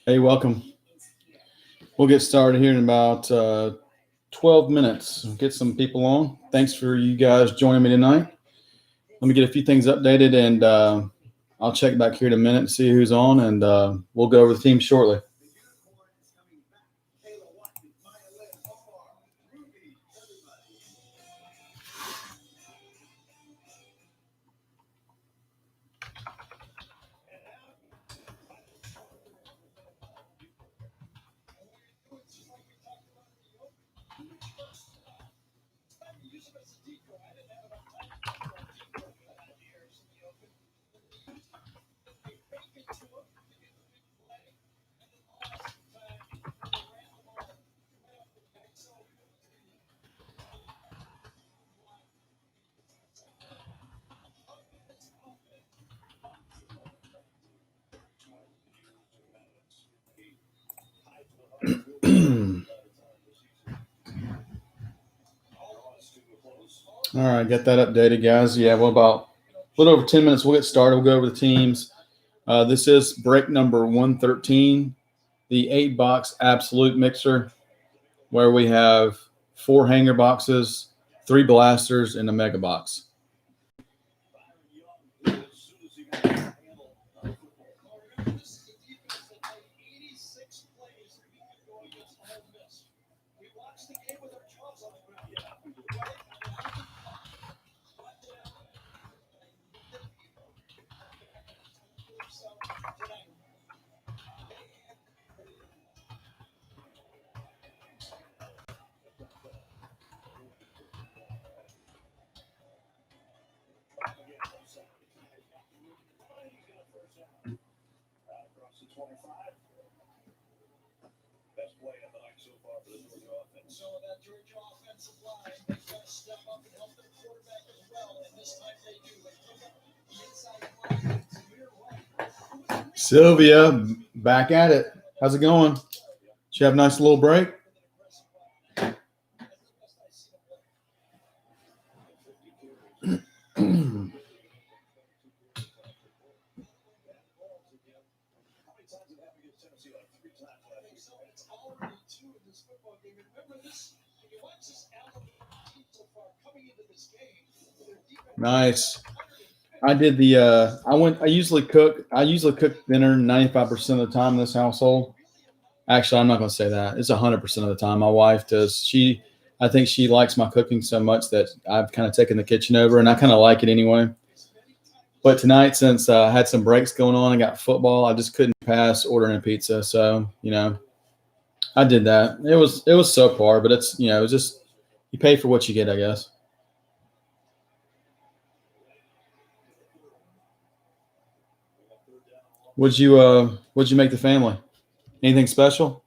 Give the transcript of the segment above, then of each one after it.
Hey, welcome. We'll get started here in about 12 minutes. Get some people on. Thanks for you guys joining me tonight. Let me get a few things updated, and I'll check back here in a minute and see who's on, and we'll go over the team shortly. All right, get that updated, guys. Yeah, well, about a little over 10 minutes, we'll get started. We'll go over the teams. This is break number 113, the 8-box absolute mixer, where we have 4 hanger boxes, 3 blasters, and a mega box. Sylvia, back at it. How's it going? Did you have a nice little break? Nice. I did the I usually cook dinner 95% of the time in this household. Actually, I'm not going to say that. It's 100% of the time. My wife does. I think she likes my cooking so much that I've kind of taken the kitchen over, and I kind of like it anyway. But tonight, since I had some breaks going on, I got football, I just couldn't pass ordering a pizza. So, I did that. It was subpar, but it's, it was just, you pay for what you get, I guess. What'd you make the family? Anything special?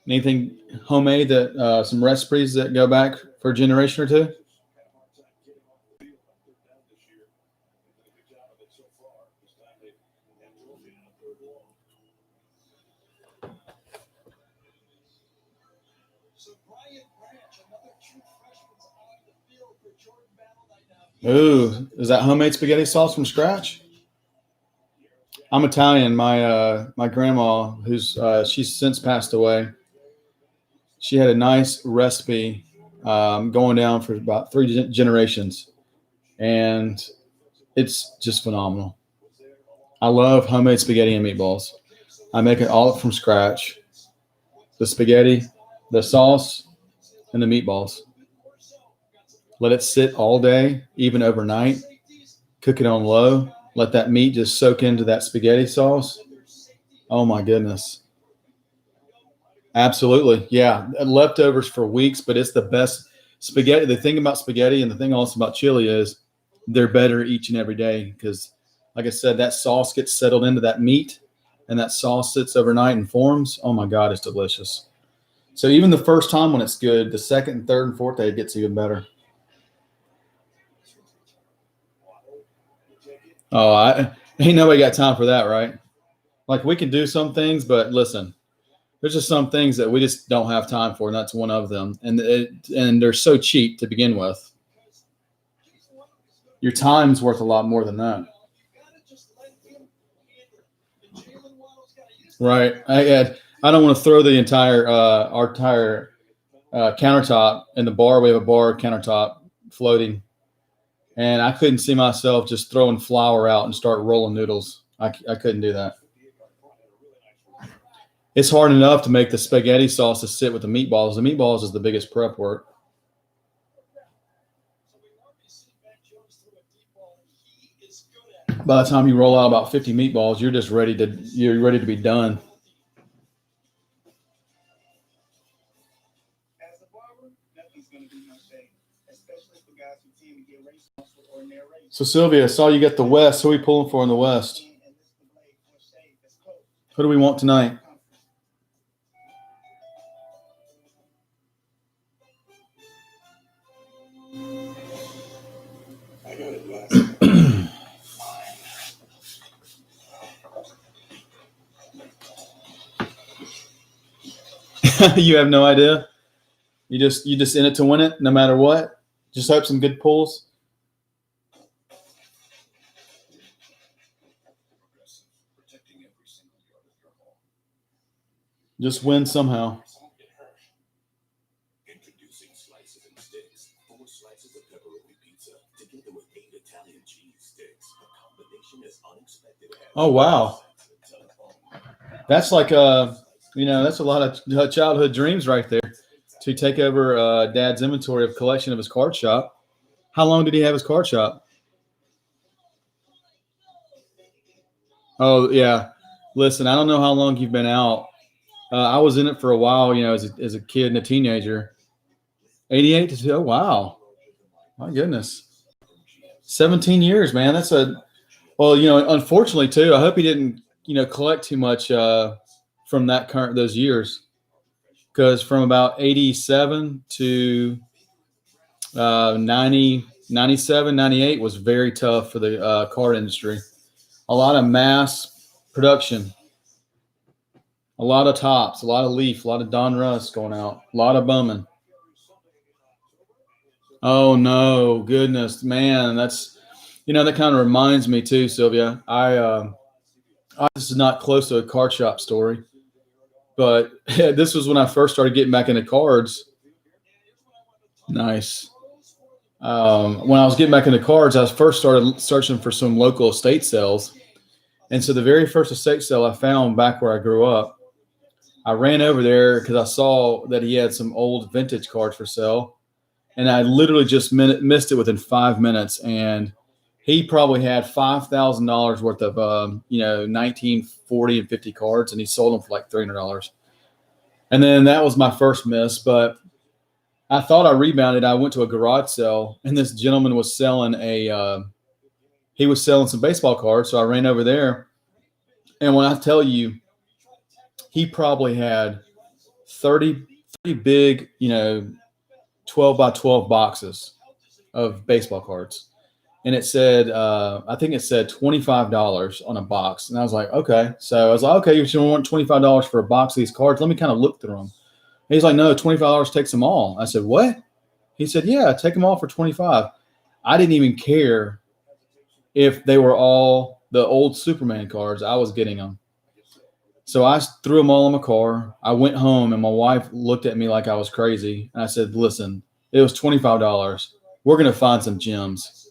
Anything homemade that some recipes that go back for a generation or two? Ooh, is that homemade spaghetti sauce from scratch? I'm Italian. My grandma, who's she's since passed away, she had a nice recipe going down for about 3 generations, and it's just phenomenal. I love homemade spaghetti and meatballs. I make it all from scratch. The spaghetti, the sauce, and the meatballs. Let it sit all day, even overnight. Cook it on low. Let that meat just soak into that spaghetti sauce. Oh my goodness. Absolutely. Yeah. Leftovers for weeks, but it's the best spaghetti. The thing about spaghetti and the thing also about chili is they're better each and every day because, like I said, that sauce gets settled into that meat, and that sauce sits overnight and forms. Oh my God, it's delicious. So even the first time when it's good, the second, and third, and fourth day it gets even better. Oh, ain't nobody got time for that, right? Like we can do some things, but listen, there's just some things that we just don't have time for, and that's one of them. And they're so cheap to begin with. Your time's worth a lot more than that. Right. I don't want to throw the entire our entire countertop in the bar. We have a bar countertop floating, and I couldn't see myself just throwing flour out and start rolling noodles. I couldn't do that. It's hard enough to make the spaghetti sauce to sit with the meatballs. The meatballs is the biggest prep work. By the time you roll out about 50 meatballs, you're ready to be done. So Sylvia, I saw you got the West. Who are we pulling for in the West? Who do we want tonight? You have no idea. You just in it to win it, no matter what. Just hope some good pulls. Just win somehow. Introducing slices and sticks. 4 slices of pepperoni pizza together with 8 Italian cheese sticks. A combination as unexpected as. Oh wow, that's like that's a lot of childhood dreams right there. To take over Dad's inventory of collection of his card shop. How long did he have his card shop? Oh yeah. Listen, I don't know how long you've been out. I was in it for a while, as a kid and a teenager. 88 to 2. Oh, wow. My goodness. 17 years, man. Unfortunately too, I hope he didn't, collect too much from those years. Because from about 87 to 90, 97, 98 was very tough for the card industry. A lot of mass production. A lot of tops, a lot of Leaf, a lot of Don Russ going out, a lot of bumming. Oh no, goodness, man, that kind of reminds me too, Sylvia. This is not close to a card shop story, but this was when I first started getting back into cards. Nice. When I was getting back into cards, I first started searching for some local estate sales, and so the very first estate sale I found back where I grew up. I ran over there because I saw that he had some old vintage cards for sale, and I literally just missed it within 5 minutes. And he probably had $5,000 worth of 1940 and 50 cards, and he sold them for like $300. And then that was my first miss, but I thought I rebounded. I went to a garage sale, and this gentleman was selling some baseball cards. So I ran over there, and when I tell you, he probably had 30 big, 12 by 12 boxes of baseball cards. And it said, I think it said $25 on a box. And I was like, okay. So I was like, okay, you want $25 for a box of these cards? Let me kind of look through them. And he's like, no, $25 takes them all. I said, what? He said, yeah, take them all for $25. I didn't even care if they were all the old Superman cards. I was getting them. So I threw them all in my car. I went home, and my wife looked at me like I was crazy. And I said, listen, it was $25. We're going to find some gems.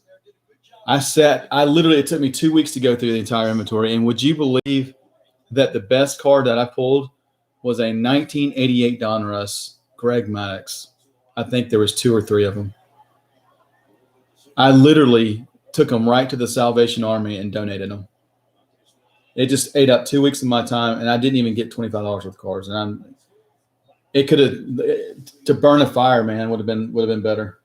It took me 2 weeks to go through the entire inventory. And would you believe that the best card that I pulled was a 1988 Donruss Greg Maddux? I think there was 2 or 3 of them. I literally took them right to the Salvation Army and donated them. It just ate up 2 weeks of my time, and I didn't even get $25 worth of cards. And to burn a fire, man, would have been better.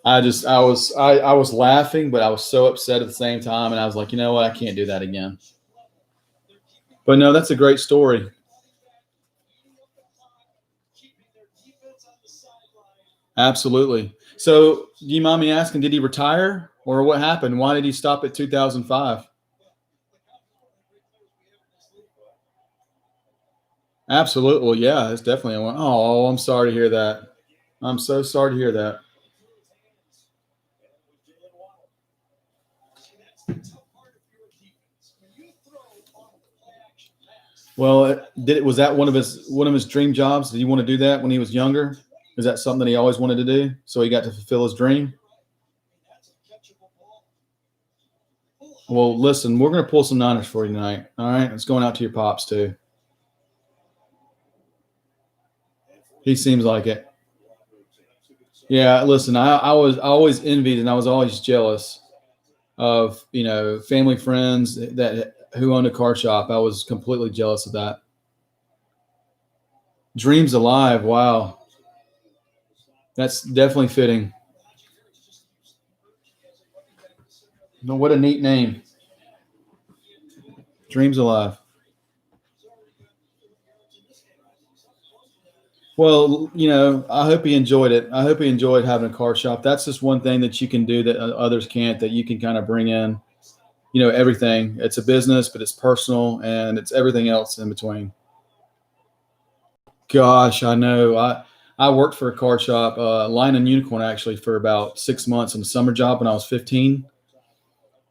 I was laughing, but I was so upset at the same time, and I was like, you know what, I can't do that again. But no, that's a great story. Absolutely. So, do you mind me asking, did he retire or what happened? Why did he stop at 2005? Absolutely. Well, yeah, it's definitely one. Oh, I'm sorry to hear that. I'm so sorry to hear that. Well, was that one of his dream jobs? Did he want to do that when he was younger? Is that something that he always wanted to do? So he got to fulfill his dream? Well, listen, we're going to pull some Niners for you tonight. All right. It's going out to your pops, too. He seems like it. Yeah. Listen, I was always envied and I was always jealous of, family friends who owned a car shop. I was completely jealous of that. Dreams Alive. Wow. That's definitely fitting. No, what a neat name. Dreams Alive. Well, I hope he enjoyed it. I hope he enjoyed having a car shop. That's just one thing that you can do that others can't, that you can kind of bring in, everything. It's a business, but it's personal and it's everything else in between. Gosh, I know. I worked for a car shop, Lion and Unicorn, actually, for about 6 months in a summer job when I was 15.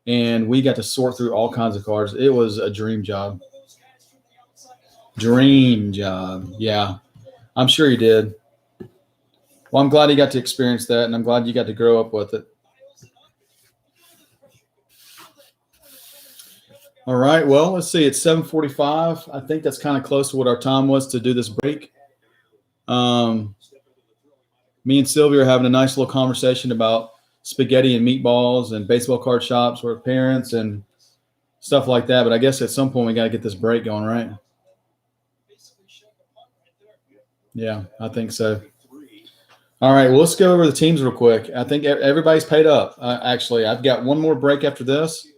And we got to sort through all kinds of cars. It was a dream job. Dream job. Yeah, I'm sure he did. Well, I'm glad he got to experience that, and I'm glad you got to grow up with it. All right. Well, let's see. It's 7:45. I think that's kind of close to what our time was to do this break. Me and Sylvia are having a nice little conversation about spaghetti and meatballs and baseball card shops with parents and stuff like that. But I guess at some point we got to get this break going, right? Yeah, I think so. All right. Well, let's go over the teams real quick. I think everybody's paid up. Actually, I've got one more break after this.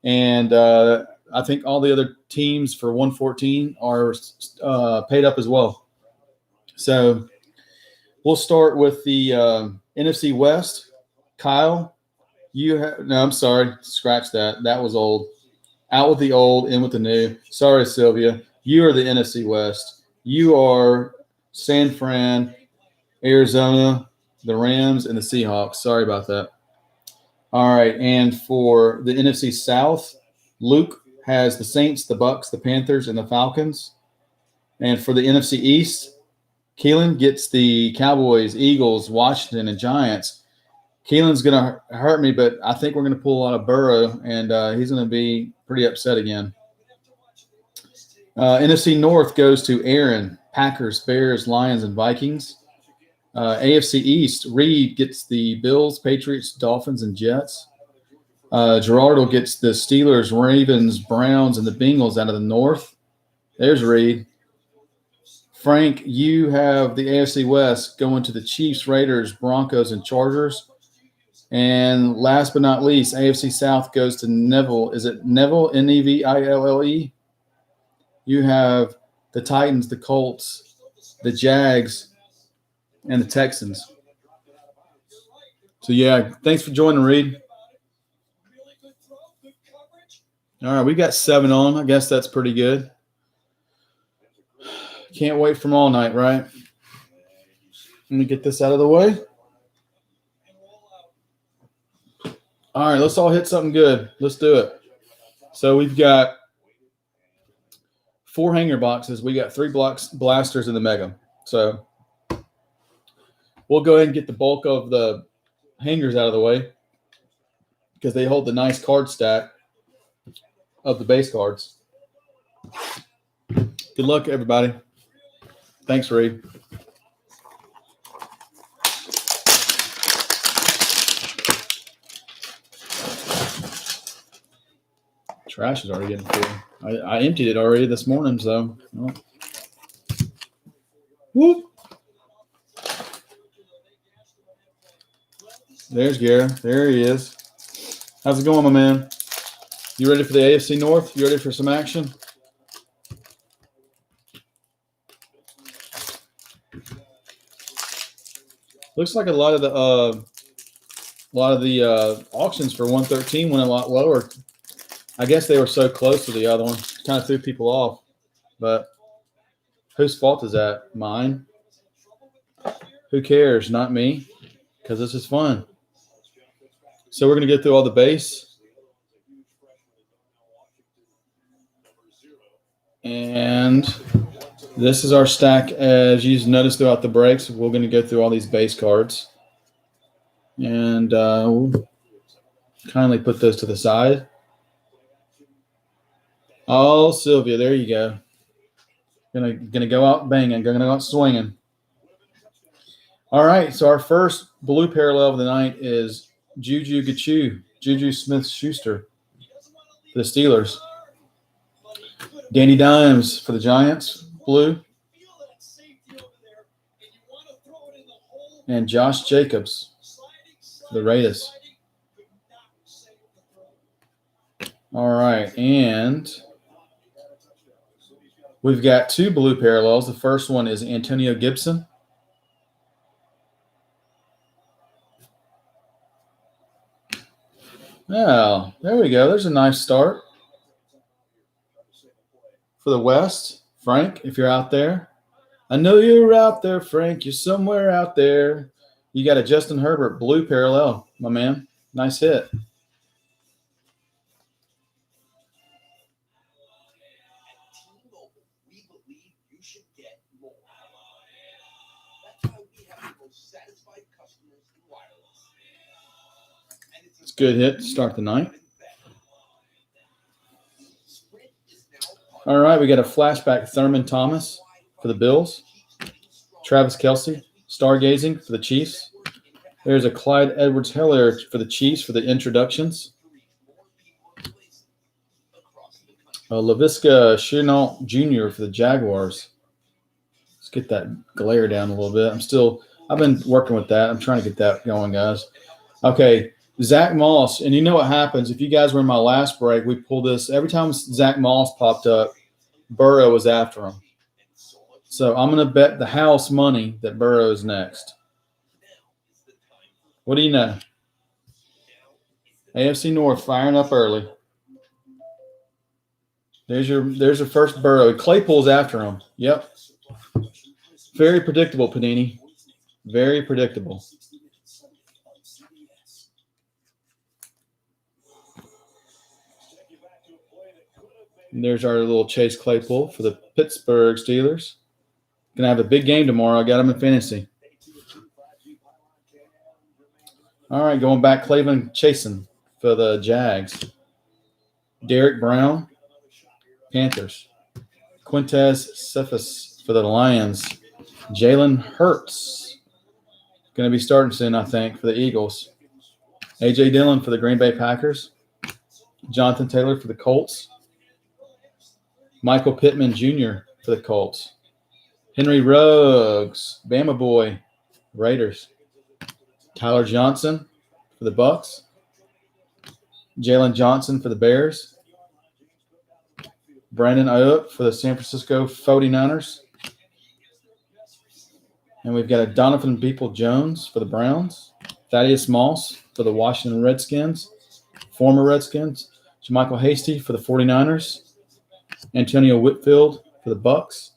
And I think all the other teams for 114 are paid up as well. So we'll start with the NFC West. Kyle, I'm sorry. Scratch that. That was old. Out with the old, in with the new. Sorry, Sylvia. You are the NFC West. You are San Fran, Arizona, the Rams, and the Seahawks. Sorry about that. All right, and for the NFC South, Luke has the Saints, the Bucks, the Panthers, and the Falcons. And for the NFC East, Keelan gets the Cowboys, Eagles, Washington, and Giants. Keelan's going to hurt me, but I think we're going to pull out of Burrow, and he's going to be pretty upset again. NFC North goes to Aaron, Packers, Bears, Lions, and Vikings. AFC East, Reed gets the Bills, Patriots, Dolphins, and Jets. Gerardo gets the Steelers, Ravens, Browns, and the Bengals out of the North. There's Reed. Frank, you have the AFC West going to the Chiefs, Raiders, Broncos, and Chargers. And last but not least, AFC South goes to Neville. Is it Neville, Neville? You have the Titans, the Colts, the Jags, and the Texans. So, yeah, thanks for joining, Reed. All right, we got 7 on. I guess that's pretty good. Can't wait from all night, right? Let me get this out of the way. All right, let's all hit something good. Let's do it. So we've got 4 hanger boxes. We got 3 blasters in the mega. So we'll go ahead and get the bulk of the hangers out of the way because they hold the nice card stack of the base cards. Good luck, everybody. Thanks, Reed. Trash is already getting full. I emptied it already this morning, so. Well. Whoop. There's Garrett. There he is. How's it going, my man? You ready for the AFC North? You ready for some action? Looks like a lot of the auctions for 113 went a lot lower. I guess they were so close to the other one, kind of threw people off. But whose fault is that? Mine. Who cares? Not me, because this is fun. So we're going to get through all the base. And this is our stack. As you noticed throughout the breaks, we're going to go through all these base cards. And we'll kindly put those to the side. Oh, Sylvia, there you go. Gonna go out banging. Gonna go out swinging. All right, so our first blue parallel of the night is Juju Smith-Schuster for the Steelers. Danny Dimes for the Giants, blue. And Josh Jacobs for the Raiders. All right, and we've got two blue parallels. The first one is Antonio Gibson. Oh, there we go. There's a nice start. For the West, Frank, if you're out there. I know you're out there, Frank. You're somewhere out there. You got a Justin Herbert blue parallel, my man. Nice hit. It's a good hit to start the night. All right, we got a flashback. Thurman Thomas for the Bills. Travis Kelce, stargazing for the Chiefs. There's a Clyde Edwards-Helaire for the Chiefs for the introductions. Laviska Shenault Jr. for the Jaguars. Let's get that glare down a little bit. I've been working with that. I'm trying to get that going, guys. Okay, Zach Moss, and you know what happens. If you guys were in my last break, we pulled this. Every time Zach Moss popped up, Burrow was after him. So I'm going to bet the house money that Burrow is next. What do you know? AFC North firing up early. There's your first Burrow. Claypool's after him. Yep. Very predictable, Panini. Very predictable. And there's our little Chase Claypool for the Pittsburgh Steelers. Gonna have a big game tomorrow. I got him in fantasy. All right, going back, Cleveland Chasen for the Jags. Derek Brown, Panthers. Quintez Cephas for the Lions. Jalen Hurts, going to be starting soon, I think, for the Eagles. A.J. Dillon for the Green Bay Packers. Jonathan Taylor for the Colts. Michael Pittman Jr. for the Colts. Henry Ruggs, Bama boy, Raiders. Tyler Johnson for the Bucks. Jalen Johnson for the Bears. Brandon Ayuk for the San Francisco 49ers. And we've got a Donovan People-Jones for the Browns. Thaddeus Moss for the Washington Redskins. Former Redskins. Jermichael Hasty for the 49ers. Antonio Whitfield for the Bucks.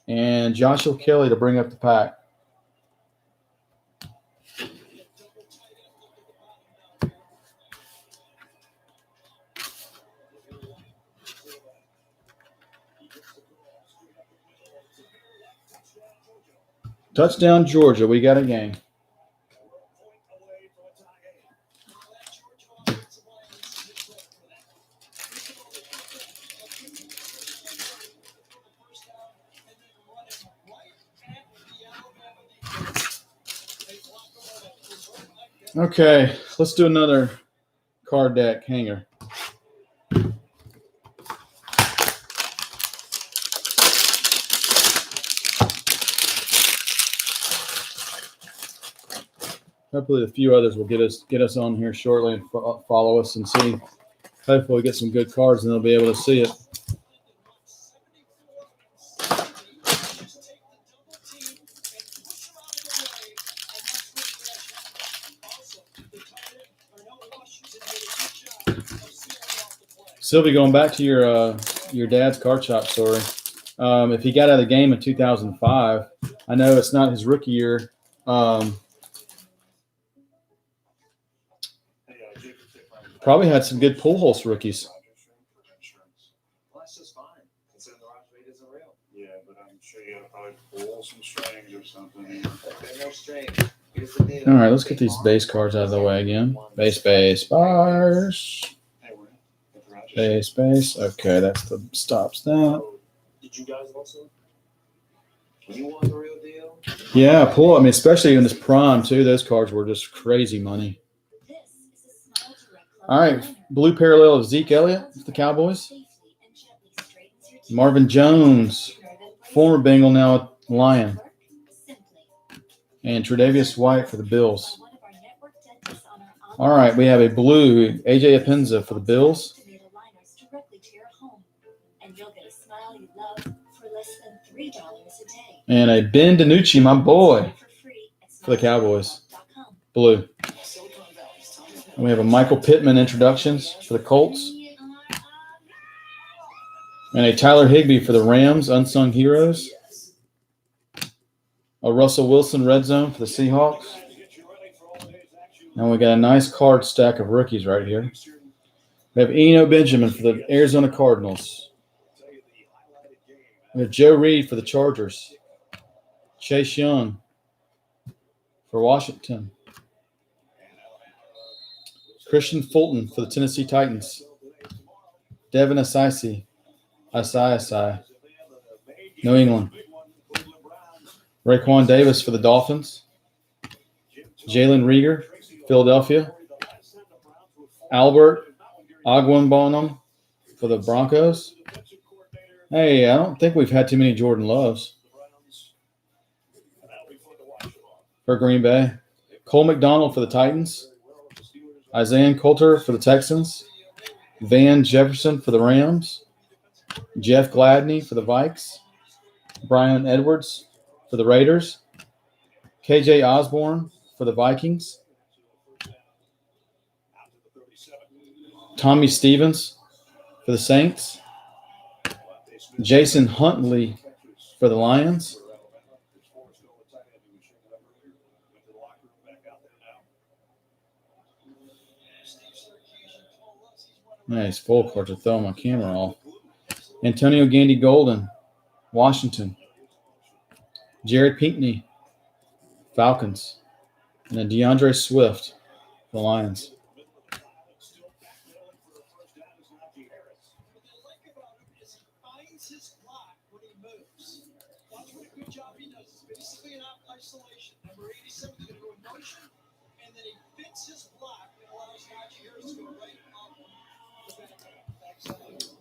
And Joshua Kelly to bring up the pack. Touchdown, Georgia. We got a game. Okay, let's do another card deck hanger. Hopefully, a few others will get us on here shortly and follow us and see. Hopefully, we get some good cards and they'll be able to see it. Sylvie, going back to your dad's card shop story. If he got out of the game in 2005, I know it's not his rookie year. Probably had some good pull horse rookies. Well, that's just fine. Considering the rock rate isn't real. Yeah, but I'm sure you gotta probably pull some strings or something. There's no strings. Here's the deal. All right, let's get these base cards out of the way again. Base, bars. Base. Okay, that's the stops that. Did you guys also? You want the real deal? Yeah, pull. I mean, especially in this prime too. Those cards were just crazy money. All right, blue parallel of Zeke Elliott for the Cowboys. Marvin Jones, former Bengal, now a Lion. And Tre'Davious White for the Bills. All right, we have a blue AJ Epinza for the Bills. And a Ben DiNucci, my boy, for the Cowboys. Blue. And we have a Michael Pittman introductions for the Colts. And a Tyler Higbee for the Rams, Unsung Heroes. A Russell Wilson red zone for the Seahawks. And we got a nice card stack of rookies right here. We have Eno Benjamin for the Arizona Cardinals. We have Joe Reed for the Chargers. Chase Young for Washington. Christian Fulton for the Tennessee Titans. Devin Asai. New England. Raekwon Davis for the Dolphins. Jalen Reagor, Philadelphia. Albert Aguinbonum for the Broncos. Hey, I don't think we've had too many Jordan Loves for Green Bay. Cole McDonald for the Titans. Isaiah Coulter for the Texans. Van Jefferson for the Rams. Jeff Gladney for the Vikes. Brian Edwards for the Raiders. KJ Osborne for the Vikings. Tommy Stevens for the Saints. Jason Huntley for the Lions. Nice full cards to throw my camera off. Antonio Gandy Golden, Washington. Jared Pinkney, Falcons. And then DeAndre Swift, the Lions.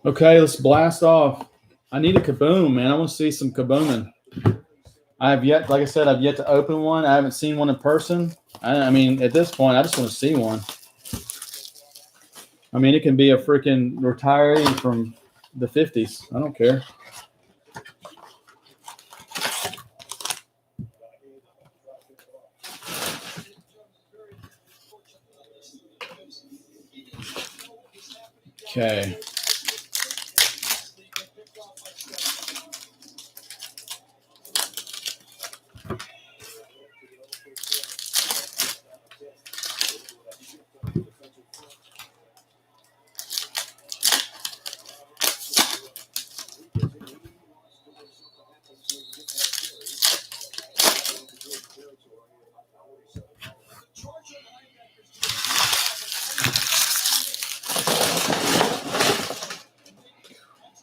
Okay, let's blast off. I need a kaboom, man. I want to see some kabooming. I've yet to open one. I haven't seen one in person. I mean, at this point, I just want to see one. I mean, it can be a freaking retiree from the 50s. I don't care. Okay.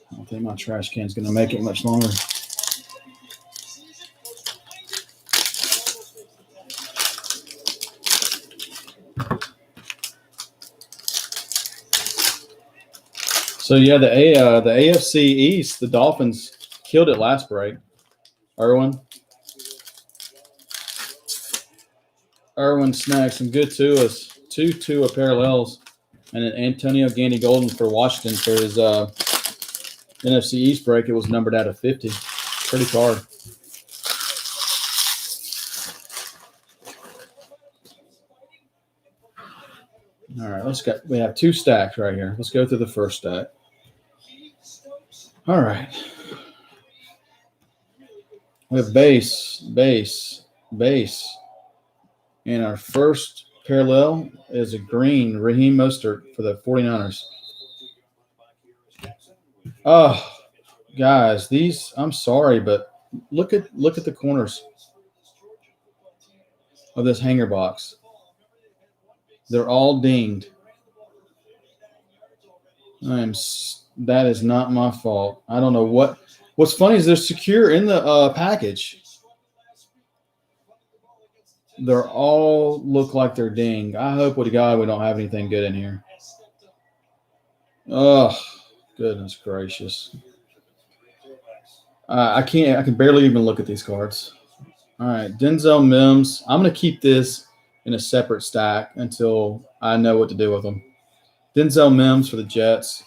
I don't think my trash can's going to make it much longer. So yeah, the AFC East, the Dolphins killed it last break. Irwin Irwin snagged some good Tuas. Two Tua parallels. And an Antonio Gandy Golden for Washington for his NFC East break. It was numbered out of 50. Pretty card. All right, we have 2 stacks right here. Let's go through the first stack. All right. We have base. And our first parallel is a green Raheem Mostert for the 49ers. Oh, guys, these, I'm sorry, but look at the corners of this hanger box. They're all dinged. That is not my fault. I don't know what's funny is they're secure in the package. They're all look like they're dinged. I hope to God we don't have anything good in here. Oh, goodness gracious. I can barely even look at these cards. All right, Denzel Mims. I'm going to keep this in a separate stack until I know what to do with them. Denzel Mims for the Jets.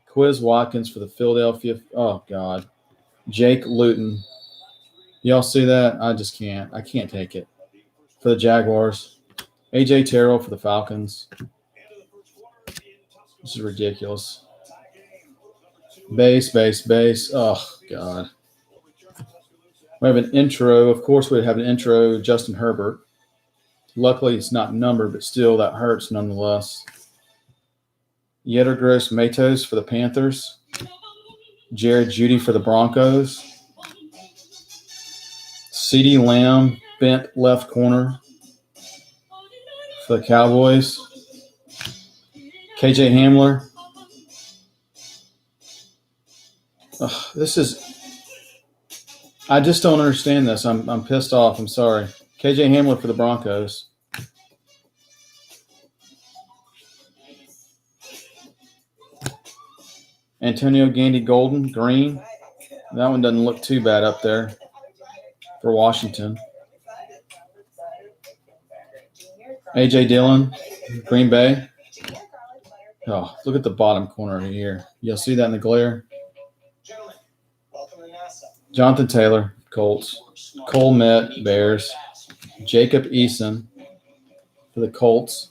Quiz Watkins for the Philadelphia. Oh, God. Jake Luton. Y'all see that? I just can't. I can't take it. For the Jaguars. A.J. Terrell for the Falcons. This is ridiculous. Base. Oh, God. We have an intro. Of course, we have an intro, Justin Herbert. Luckily, it's not numbered, but still, that hurts nonetheless. Yettergross Matos for the Panthers. Jared Judy for the Broncos. CeeDee Lamb, bent left corner for the Cowboys. KJ Hamler. I just don't understand this. I'm pissed off. I'm sorry. KJ Hamler for the Broncos. Antonio Gandy Golden, green. That one doesn't look too bad up there for Washington. A.J. Dillon, Green Bay. Oh, look at the bottom corner here. You'll see that in the glare. Jonathan Taylor, Colts. Cole Met, Bears. Jacob Eason for the Colts.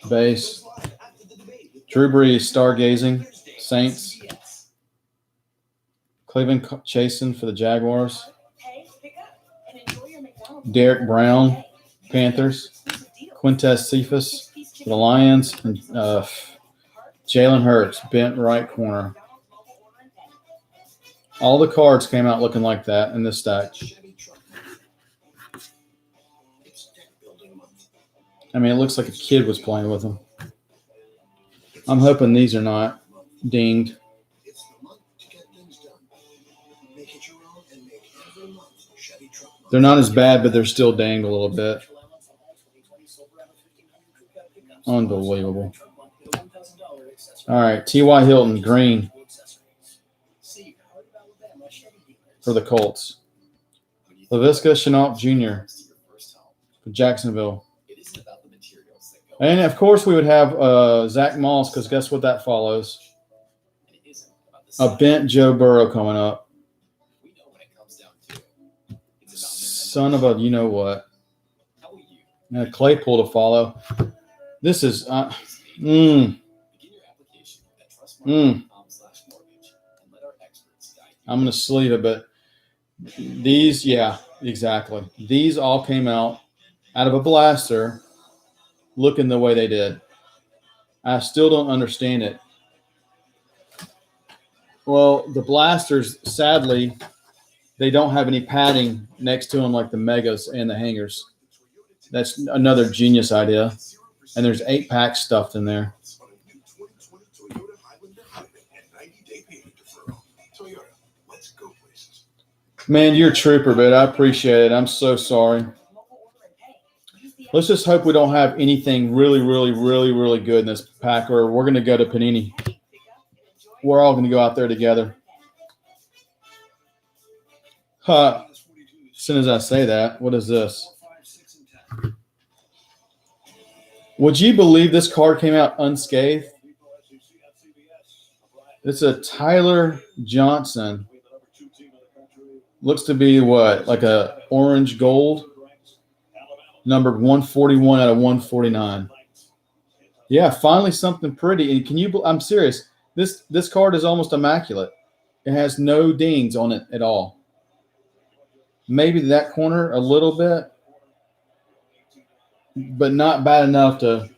Base. Drew Brees, stargazing, Saints. Cleveland Chasen for the Jaguars. Derek Brown, Panthers. Quintez Cephas for the Lions. And Jalen Hurts, bent right corner. All the cards came out looking like that in this stack. I mean, it looks like a kid was playing with them. I'm hoping these are not dinged. They're not as bad, but they're still dinged a little bit. Unbelievable. All right, T.Y. Hilton, green for the Colts. Laviska Shenault Jr. for Jacksonville. And, of course, we would have Zach Moss because guess what that follows? A bent Joe Burrow coming up. Son of a you-know-what. And a Claypool to follow. This is I'm going to sleeve it, but these, yeah, exactly. These all came out of a blaster looking the way they did. I still don't understand it. Well, the blasters, sadly, they don't have any padding next to them like the Megas and the hangers. That's another genius idea. And there's 8 packs stuffed in there. Man, you're a trooper, but I appreciate it. I'm so sorry. Let's just hope we don't have anything really, really, really, really good in this pack, or we're going to go to Panini. We're all going to go out there together. Huh. As soon as I say that, what is this? Would you believe this card came out unscathed? It's a Tyler Johnson. Looks to be what? Like a orange gold? Numbered 141 out of 149. Yeah, finally something pretty. And can you? I'm serious. This card is almost immaculate. It has no dings on it at all. Maybe that corner a little bit, but not bad enough to.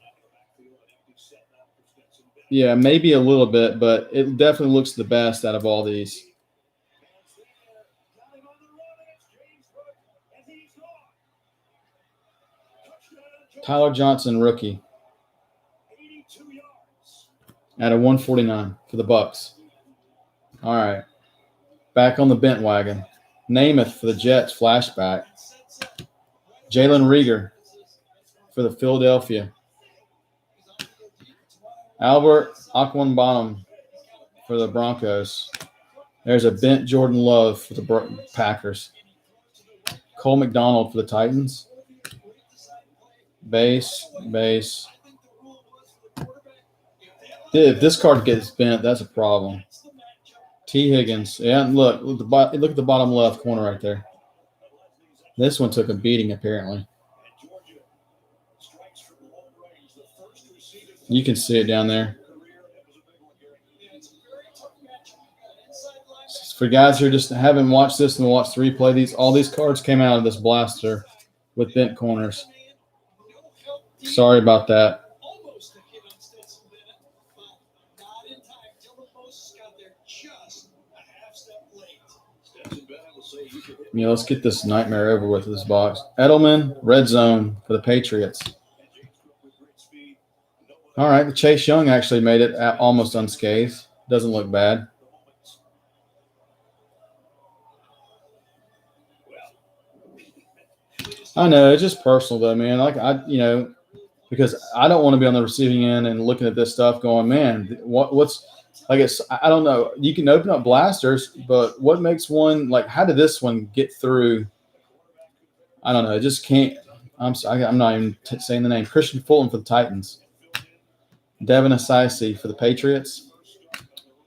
Yeah, maybe a little bit, but it definitely looks the best out of all these. Tyler Johnson, rookie, out of 149 for the Bucks. All right, back on the bent wagon. Namath for the Jets, flashback. Jalen Rieger for the Philadelphia. Albert Aquanbonham for the Broncos. There's a bent Jordan Love for the Packers. Cole McDonald for the Titans. Base. If this card gets bent, that's a problem. T. Higgins. Yeah, look at the bottom left corner right there. This one took a beating, apparently. You can see it down there. For guys who just haven't watched this and watched the replay, all these cards came out of this blaster with bent corners. Sorry about that. Yeah, let's get this nightmare over with this box. Edelman, red zone for the Patriots. All right, the Chase Young actually made it almost unscathed. Doesn't look bad. I know, it's just personal though, man. Because I don't want to be on the receiving end and looking at this stuff going, man, what's like it's I don't know. You can open up blasters, but what makes one like how did this one get through? I don't know. It just can't. I'm not even saying the name. Christian Fulton for the Titans. Devin Asiasi for the Patriots.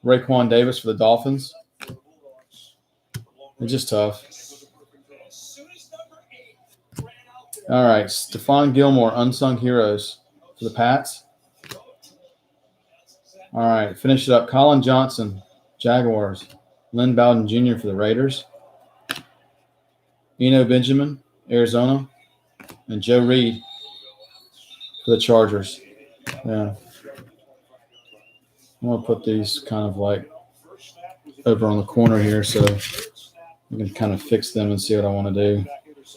Raekwon Davis for the Dolphins. It's just tough. All right, Stephon Gilmore, Unsung Heroes for the Pats. All right, finish it up. Colin Johnson, Jaguars. Lynn Bowden Jr. for the Raiders. Eno Benjamin, Arizona. And Joe Reed for the Chargers. Yeah. I'm going to put these kind of like over on the corner here so we can kind of fix them and see what I want to do.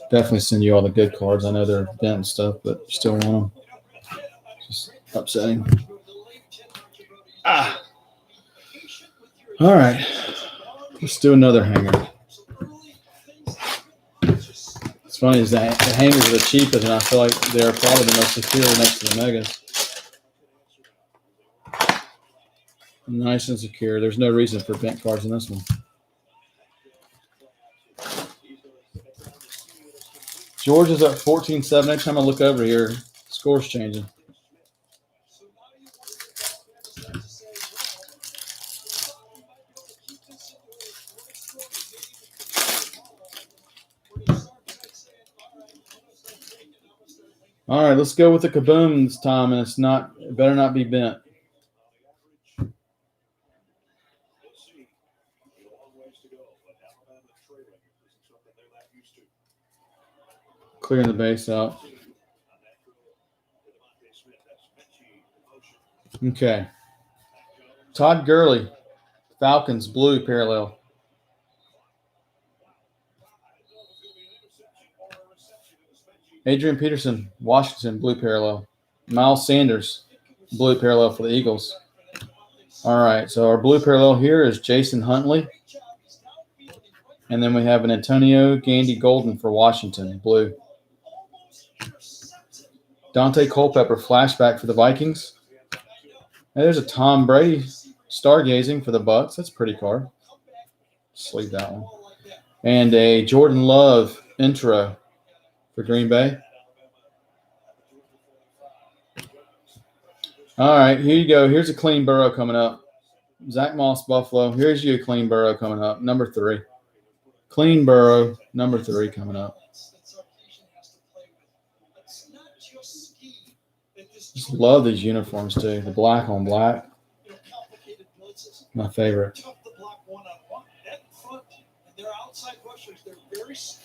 Definitely send you all the good cards. I know they're bent and stuff, but still want them. Just upsetting. All right. Let's do another hanger. It's funny is that the hangers are the cheapest, and I feel like they're probably the most secure next to the Megas. Nice and secure. There's no reason for bent cards in this one. Georgia's up 14-7. Next time I look over here, score's changing. All right, let's go with the kaboom this time, and it better not be bent. Clearing the base out. Okay. Todd Gurley, Falcons, blue parallel. Adrian Peterson, Washington, blue parallel. Miles Sanders, blue parallel for the Eagles. All right, so our blue parallel here is Jason Huntley. And then we have an Antonio Gandy Golden for Washington, blue. Dante Culpepper, flashback for the Vikings. And there's a Tom Brady stargazing for the Bucks. That's a pretty card. Just leave that one. And a Jordan Love intro for Green Bay. All right, here you go. Here's a clean Burrow coming up. Zach Moss, Buffalo. Here's you a clean Burrow coming up. Number 3. Clean Burrow, number 3 coming up. Just love these uniforms too. The black on black. My favorite.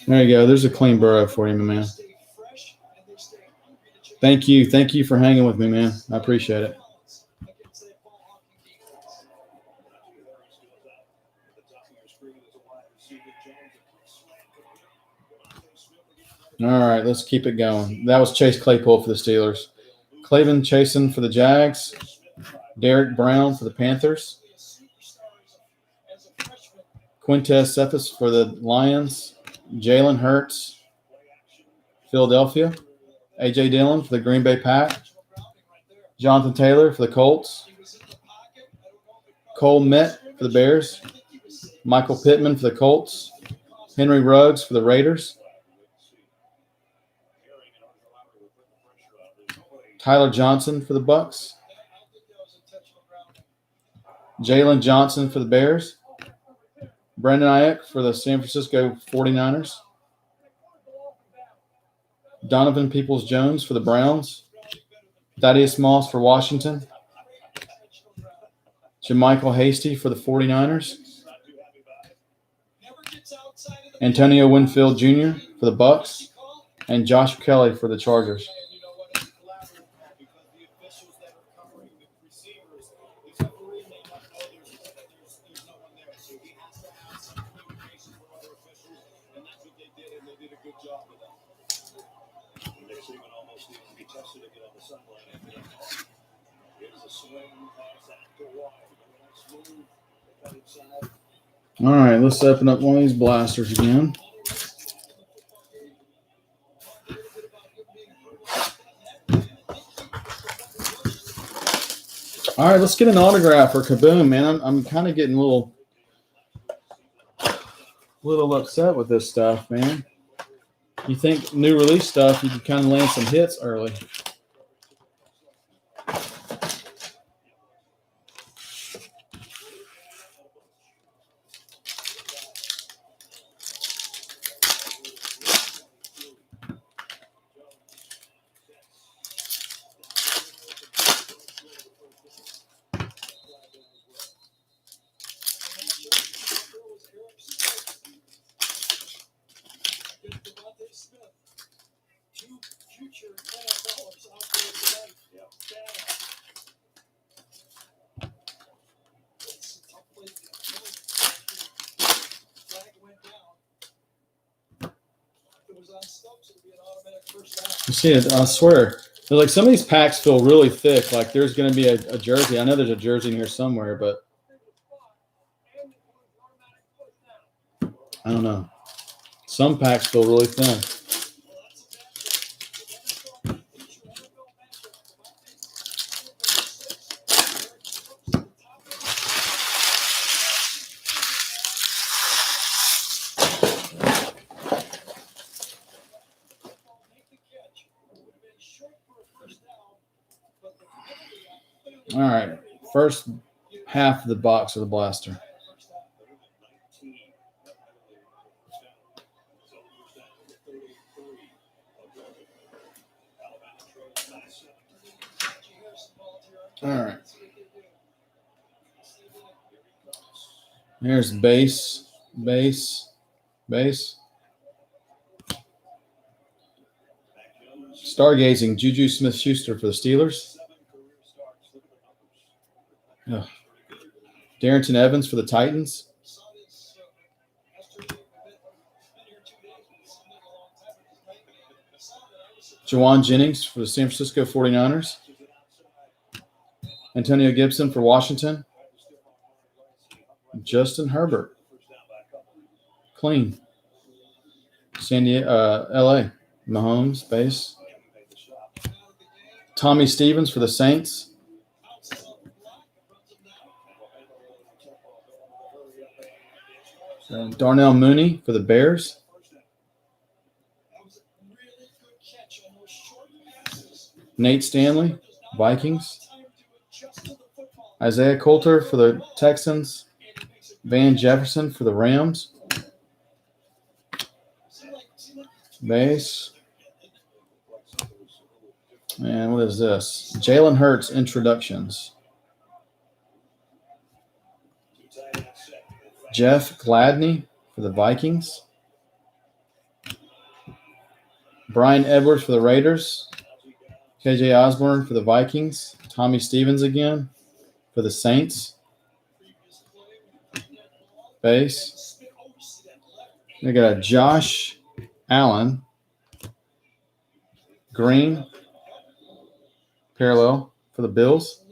There you go. There's a clean Burrow for you, my man. Thank you. Thank you for hanging with me, man. I appreciate it. All right, let's keep it going. That was Chase Claypool for the Steelers. Clavin Chasen for the Jags. Derek Brown for the Panthers. Quintez Cephas for the Lions. Jalen Hurts, Philadelphia. A.J. Dillon for the Green Bay Pack. Jonathan Taylor for the Colts. Cole Met for the Bears. Michael Pittman for the Colts. Henry Ruggs for the Raiders. Tyler Johnson for the Bucks. Jalen Johnson for the Bears. Brandon Ayuk for the San Francisco 49ers. Donovan Peoples-Jones for the Browns. Thaddeus Moss for Washington. Jermichael Hasty for the 49ers. Antonio Winfield Jr. for the Bucks. And Josh Kelly for the Chargers. All right, let's open up one of these blasters again. All right, let's get an autograph for Kaboom, man. I'm kind of getting a little upset with this stuff, man. You think new release stuff, you can kind of land some hits early. You see it, I swear. Like some of these packs feel really thick. Like there's going to be a jersey. I know there's a jersey in here somewhere, but I don't know. Some packs feel really thin. All right, first half of the box of the blaster. All right. Here's base. Stargazing, Juju Smith-Schuster for the Steelers. Oh. Darrington Evans for the Titans. Jawan Jennings for the San Francisco 49ers. Antonio Gibson for Washington. Justin Herbert. Clean. San Diego, LA. Mahomes, base. Tommy Stevens for the Saints. Darnell Mooney for the Bears. Nate Stanley, Vikings. Isaiah Coulter for the Texans. Van Jefferson for the Rams. Base. And what is this? Jalen Hurts introductions. Jeff Gladney for the Vikings. Brian Edwards for the Raiders. KJ Osborne for the Vikings. Tommy Stevens again for the Saints. Base. We got a Josh Allen. Green. Parallel for the Bills.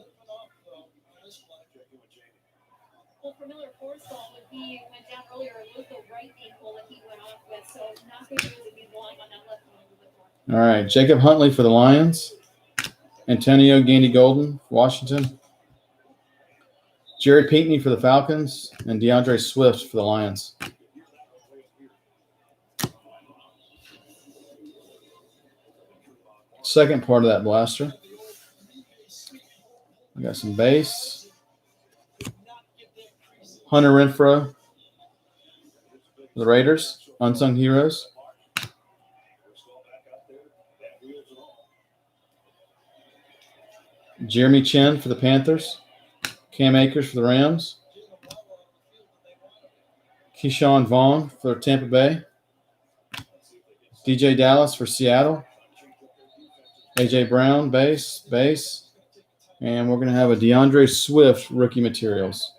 Well, for Miller Forstall, when he went down earlier, it was the right ankle that he went off with, so not good news if he's relying on that left one a little bit more. All right. Jacob Huntley for the Lions. Antonio Gandy Golden, Washington. Jared Pinkney for the Falcons. And DeAndre Swift for the Lions. Second part of that blaster. We got some base. Hunter Renfrow for the Raiders. Unsung Heroes. Jeremy Chin for the Panthers. Cam Akers for the Rams. Keyshawn Vaughn for Tampa Bay. DJ Dallas for Seattle. AJ Brown, base. And we're going to have a DeAndre Swift rookie materials.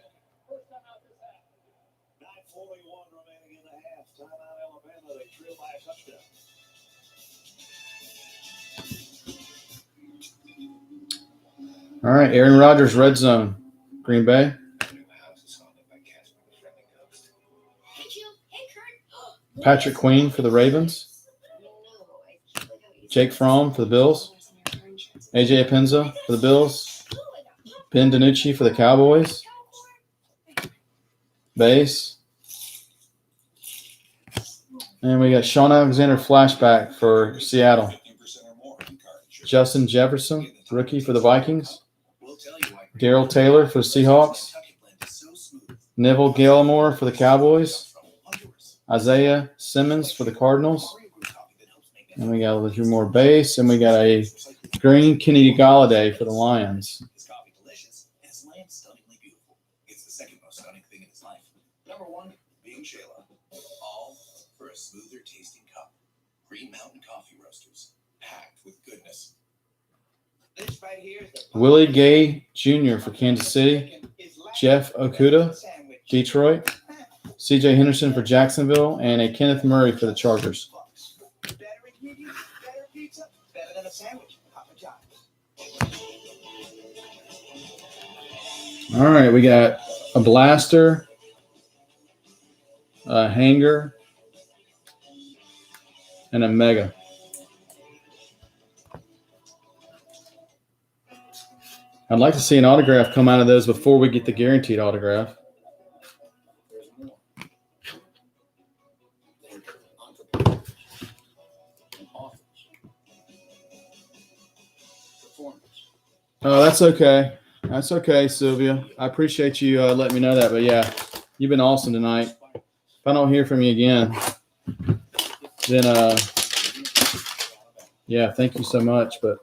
All right, Aaron Rodgers, red zone, Green Bay. Patrick Queen for the Ravens. Jake Fromm for the Bills. AJ Epinza for the Bills. Ben DiNucci for the Cowboys. Base. And we got Sean Alexander flashback for Seattle. Justin Jefferson, rookie for the Vikings. Darrell Taylor for the Seahawks. Neville Gallimore for the Cowboys. Isaiah Simmons for the Cardinals. And we got a few more base. And we got a green Kenny Galladay for the Lions. It's the second most stunning thing in his life. Number one, being Shayla. All for a smoother tasting cup. Green Mountain Coffee Roasters. Packed with goodness. This right here is the Willie Gay Jr. for Kansas City. Jeff Okuda, Detroit. CJ Henderson for Jacksonville. And a Kenneth Murray for the Chargers. better ingredients, better pizza, better than a sandwich. Papa John's. All right, we got a blaster, a hanger, and a mega. I'd like to see an autograph come out of those before we get the guaranteed autograph. Oh, that's okay. That's okay, Sylvia. I appreciate you letting me know that. But, yeah, you've been awesome tonight. If I don't hear from you again, then, yeah, thank you so much. But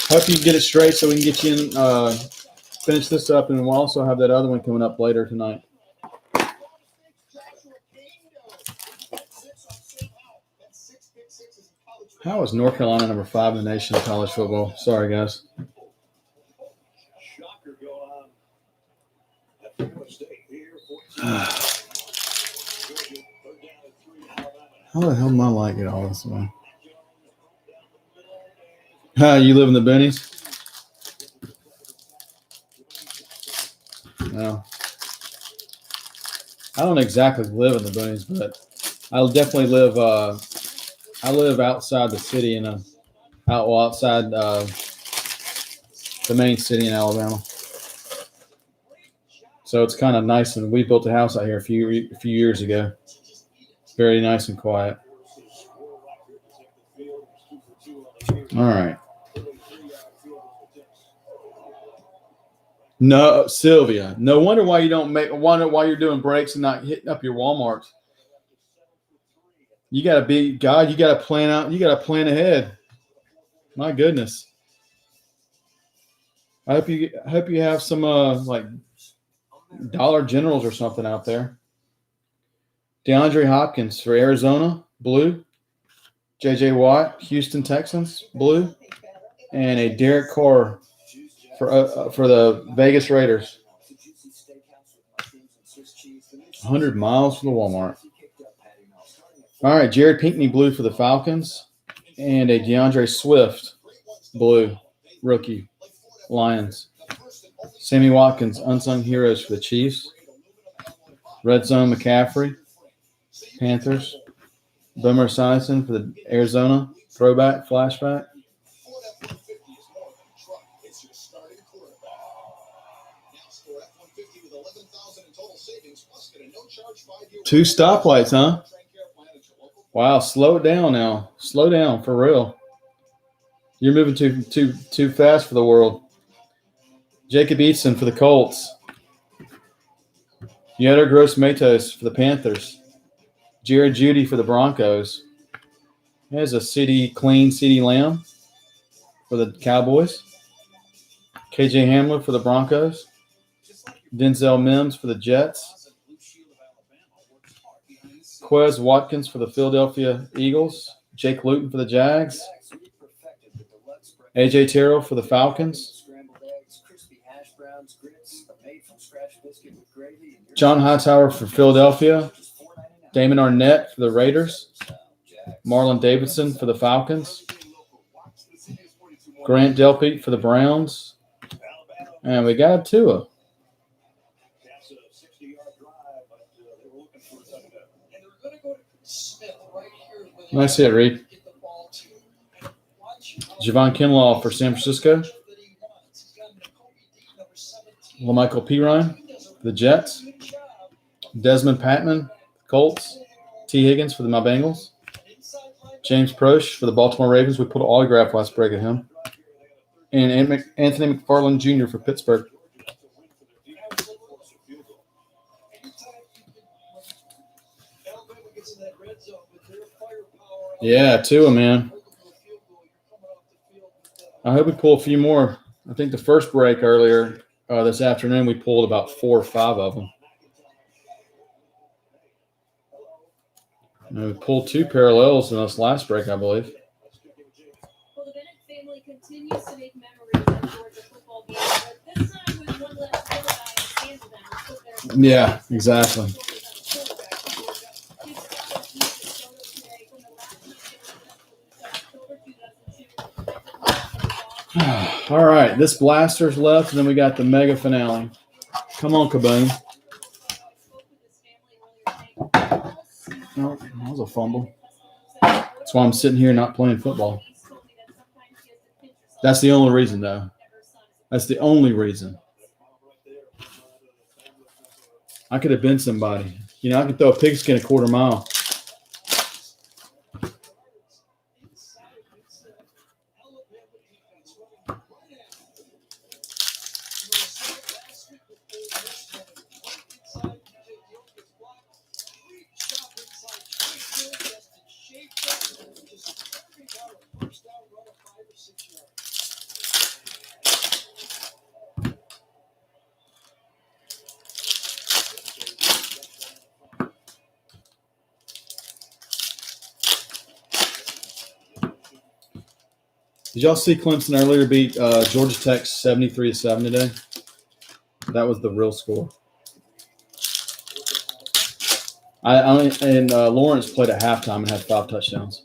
hope you get it straight so we can get you in, finish this up. And we'll also have that other one coming up later tonight. How is North Carolina number 5 in the nation in college football? Sorry, guys. Shocker going on at Florida State here. How the hell am I like it all this way? You live in the boonies? No. I don't exactly live in the boonies, but I definitely live I live outside the city outside the main city in Alabama. So it's kind of nice. And we built a house out here a few years ago. Very nice and quiet. All right. No, Sylvia. No wonder why you don't wonder why you're doing breaks and not hitting up your Walmarts. You got to be God. You got to plan out. You got to plan ahead. My goodness. I hope you have some like Dollar Generals or something out there. DeAndre Hopkins for Arizona, blue. J.J. Watt, Houston Texans, blue. And a Derek Carr for the Vegas Raiders. 100 miles for the Walmart. All right, Jared Pinkney, blue for the Falcons. And a DeAndre Swift, blue, rookie, Lions. Sammy Watkins, unsung heroes for the Chiefs. Red Zone McCaffrey, Panthers. Boomer Esiason for the Arizona, throwback, flashback. Two stoplights, huh? Wow, slow it down now. Slow down, for real. You're moving too fast for the world. Jacob Eason for the Colts. Yoder Gross Matos for the Panthers. Jared Judy for the Broncos. There's a CD Lamb for the Cowboys. KJ Hamler for the Broncos. Denzel Mims for the Jets. Quez Watkins for the Philadelphia Eagles. Jake Luton for the Jags. AJ Terrell for the Falcons. John Hightower for Philadelphia. Damon Arnett for the Raiders. Marlon Davidson for the Falcons. Grant Delpit for the Browns. And we got Tua. Nice hit, Reed. Javon Kinlaw for San Francisco. LaMichael Pirine for the Jets. Desmond Patman, Colts. T. Higgins for my Bengals. James Proche for the Baltimore Ravens. We put an autograph last break at him. And Anthony McFarland Jr. for Pittsburgh. Yeah, Tua, man. I hope we pull a few more. I think the first break earlier this afternoon, we pulled about 4 or 5 of them. And we pulled 2 parallels in this last break, I believe. Well, the Bennett family continues to make memories at Georgia football games, but this time with one less guy in them. Yeah, exactly. All right, this blaster's left, and then we got the mega finale. Come on, Kaboom. Oh, that was a fumble. That's why I'm sitting here not playing football. That's the only reason, though. That's the only reason. I could have been somebody. You know, I could throw a pigskin a quarter mile. Did y'all see Clemson earlier beat Georgia Tech 73-7 today? That was the real score. Lawrence played at halftime and had 5 touchdowns.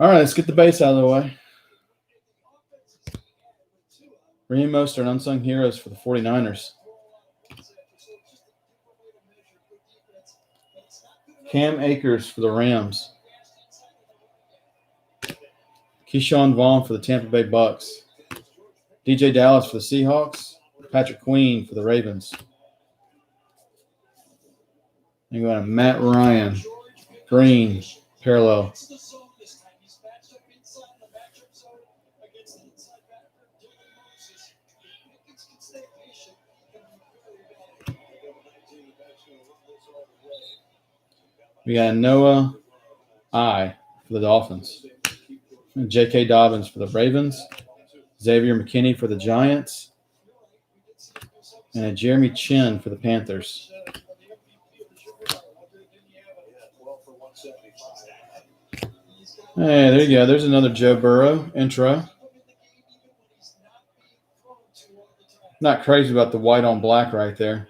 All right, let's get the base out of the way. Raheem Mostert, unsung heroes for the 49ers. Cam Akers for the Rams. Keyshawn Vaughn for the Tampa Bay Bucks. DJ Dallas for the Seahawks. Patrick Queen for the Ravens. And going to Matt Ryan, green, parallel. We got Noah I for the Dolphins. And J.K. Dobbins for the Ravens. Xavier McKinney for the Giants. And a Jeremy Chin for the Panthers. Hey, there you go. There's another Joe Burrow intro. Not crazy about the white on black right there.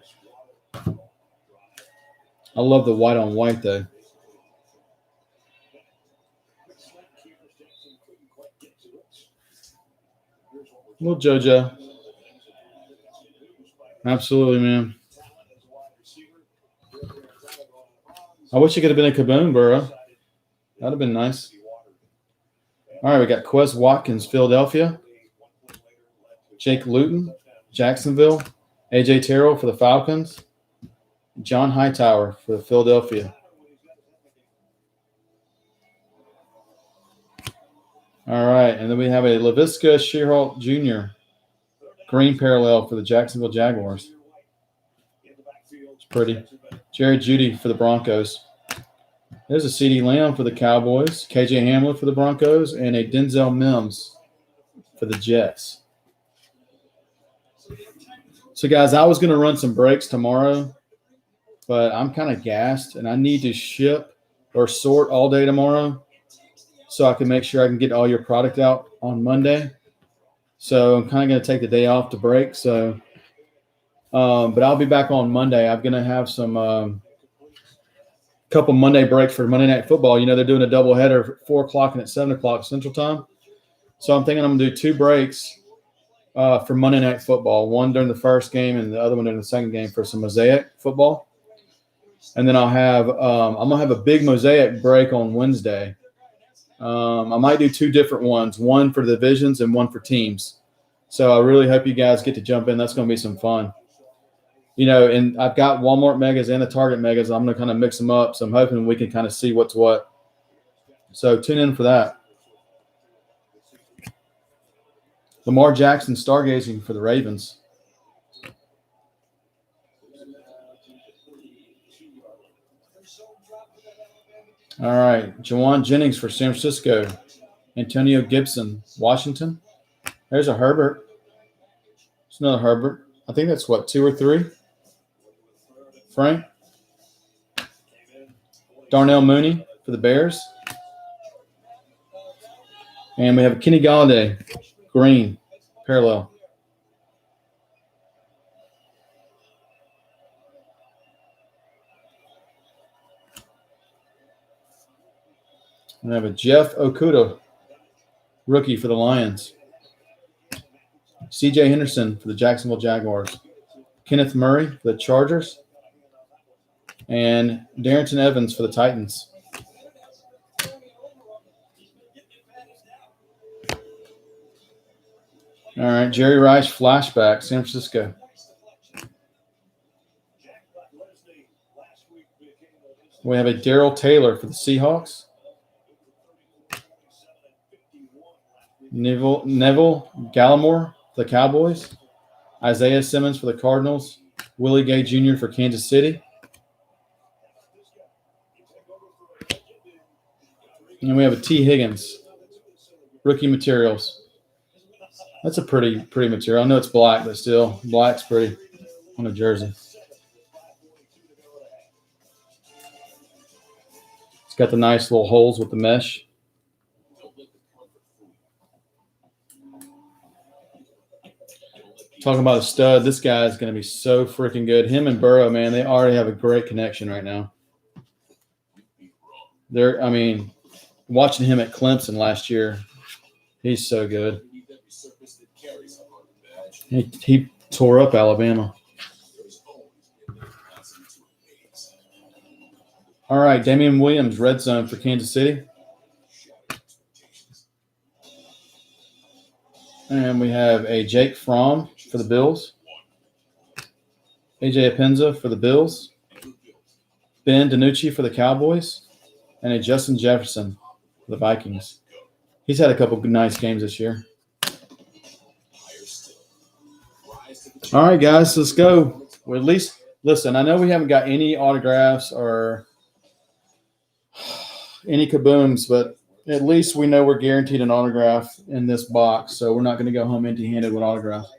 I love the white on white, though. Little JoJo. Absolutely, man. I wish it could have been a Kaboom Burrow. That would have been nice. All right, we got Quez Watkins, Philadelphia. Jake Luton, Jacksonville. A.J. Terrell for the Falcons. John Hightower for the Philadelphia. All right, and then we have a Laviska Shearhart Jr. green parallel for the Jacksonville Jaguars. It's pretty. Jerry Jeudy for the Broncos. There's a CeeDee Lamb for the Cowboys, KJ Hamler for the Broncos, and a Denzel Mims for the Jets. So, guys, I was going to run some breaks tomorrow, but I'm kind of gassed, and I need to ship or sort all day tomorrow so I can make sure I can get all your product out on Monday. So I'm kind of going to take the day off to break. So, but I'll be back on Monday. I'm going to have some couple Monday breaks for Monday Night Football. You know, they're doing a doubleheader at 4 o'clock and at 7 o'clock Central Time. So I'm thinking I'm going to do 2 breaks for Monday Night Football, one during the first game and the other one during the second game for some Mosaic football. And then I'll have I'm going to have a big Mosaic break on Wednesday. I might do 2 different ones, one for the divisions and one for teams. So I really hope you guys get to jump in. That's going to be some fun. You know, and I've got Walmart Megas and the Target Megas. I'm going to kind of mix them up. So I'm hoping we can kind of see what's what. So tune in for that. Lamar Jackson stargazing for the Ravens. All right. Jawan Jennings for San Francisco. Antonio Gibson, Washington. There's a Herbert. It's another Herbert. I think that's what, 2 or 3? Frank. Darnell Mooney for the Bears. And we have Kenny Galladay, green, parallel. We have a Jeff Okudah, rookie for the Lions. C.J. Henderson for the Jacksonville Jaguars. Kenneth Murray for the Chargers. And Darrington Evans for the Titans. All right, Jerry Rice, flashback, San Francisco. We have a Darrell Taylor for the Seahawks. Neville Gallimore for the Cowboys. Isaiah Simmons for the Cardinals. Willie Gay Jr. for Kansas City. And we have a T. Higgins, rookie materials. That's a pretty material. I know it's black, but still, black's pretty on a jersey. It's got the nice little holes with the mesh. Talking about a stud, this guy is going to be so freaking good. Him and Burrow, man, they already have a great connection right now. Watching him at Clemson last year, he's so good. He tore up Alabama. All right, Damian Williams, red zone for Kansas City. And we have a Jake Fromm for the Bills. AJ Epinza for the Bills. Ben DiNucci for the Cowboys. And a Justin Jefferson for the Vikings. He's had a couple of nice games this year. All right, guys, let's go. Well, at least, listen, I know we haven't got any autographs or any kabooms, but at least we know we're guaranteed an autograph in this box, so we're not going to go home empty-handed with autographs.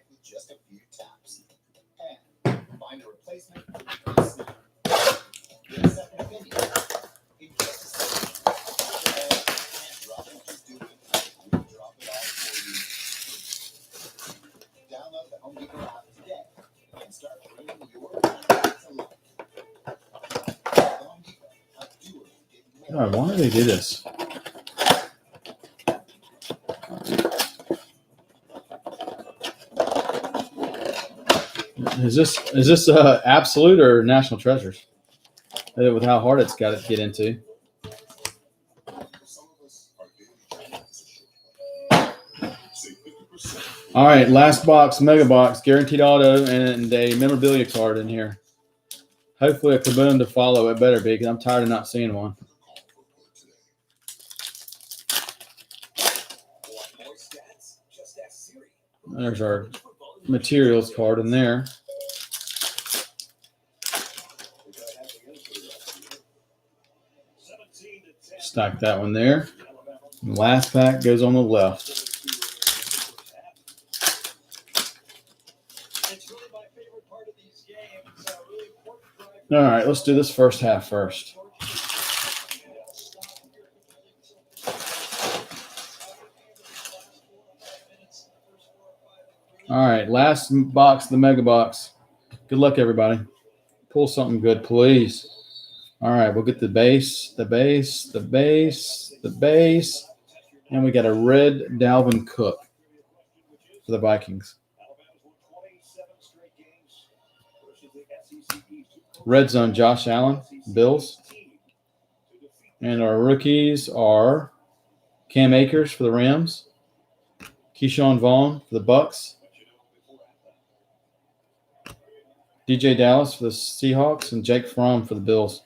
God, why do they do this? Is this absolute or national treasures? With how hard it's got to get into. All right, last box, mega box, guaranteed auto, and a memorabilia card in here. Hopefully a kaboom to follow. It better be, because I'm tired of not seeing one. There's our materials card in there. Stack that one there. And last pack goes on the left. All right, let's do this first half first. All right, last box, the mega box. Good luck, everybody. Pull something good, please. All right, we'll get the base, and we got a red Dalvin Cook for the Vikings. Red zone, Josh Allen, Bills. And our rookies are Cam Akers for the Rams, Keyshawn Vaughn for the Bucks, DJ Dallas for the Seahawks, and Jake Fromm for the Bills.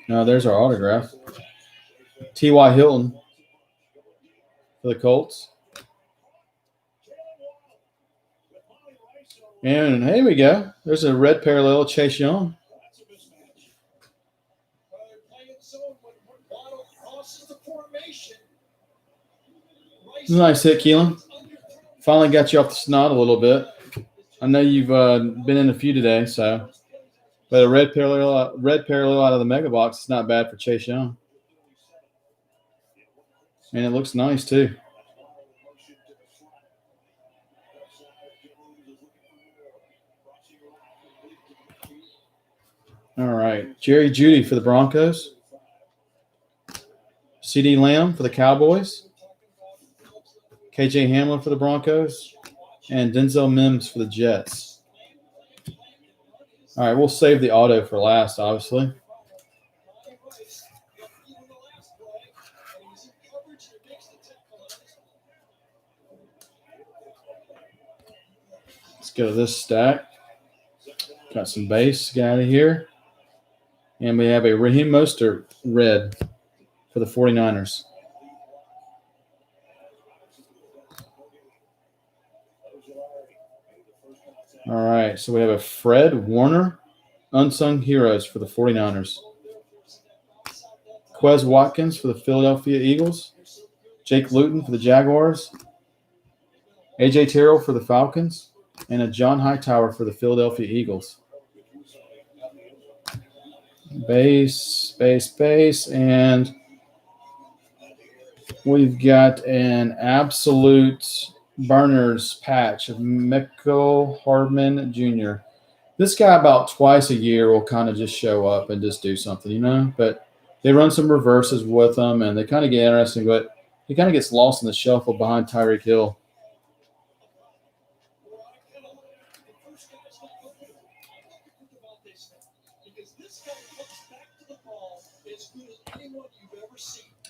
Now there's our autograph. T.Y. Hilton for the Colts. And here we go. There's a red parallel, Chase Young. This is a nice hit, Keelan. Finally got you off the snot a little bit. I know you've been in a few today, so. But a red parallel out of the mega box is not bad for Chase Young. And it looks nice, too. All right. Jerry Jeudy for the Broncos. CeeDee Lamb for the Cowboys. KJ Hamler for the Broncos. And Denzel Mims for the Jets. All right, we'll save the auto for last, obviously. Let's go to this stack. Got some base, get out of here. And we have a Raheem Mostert red for the 49ers. All right, so we have a Fred Warner, Unsung Heroes for the 49ers. Quez Watkins for the Philadelphia Eagles. Jake Luton for the Jaguars. A.J. Terrell for the Falcons. And a John Hightower for the Philadelphia Eagles. Base, and we've got an absolute burners patch of Michael Hardman Jr. This guy about twice a year will kind of just show up and just do something, you know. But they run some reverses with him, and they kind of get interesting, but he kind of gets lost in the shuffle behind Tyreek Hill.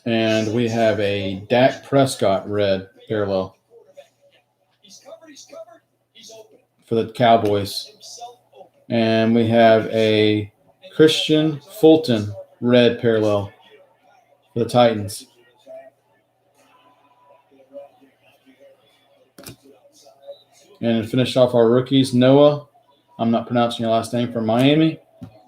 And we have a Dak Prescott red parallel for the Cowboys. And we have a Christian Fulton red parallel for the Titans. And to finish off our rookies, Noah, I'm not pronouncing your last name, from Miami.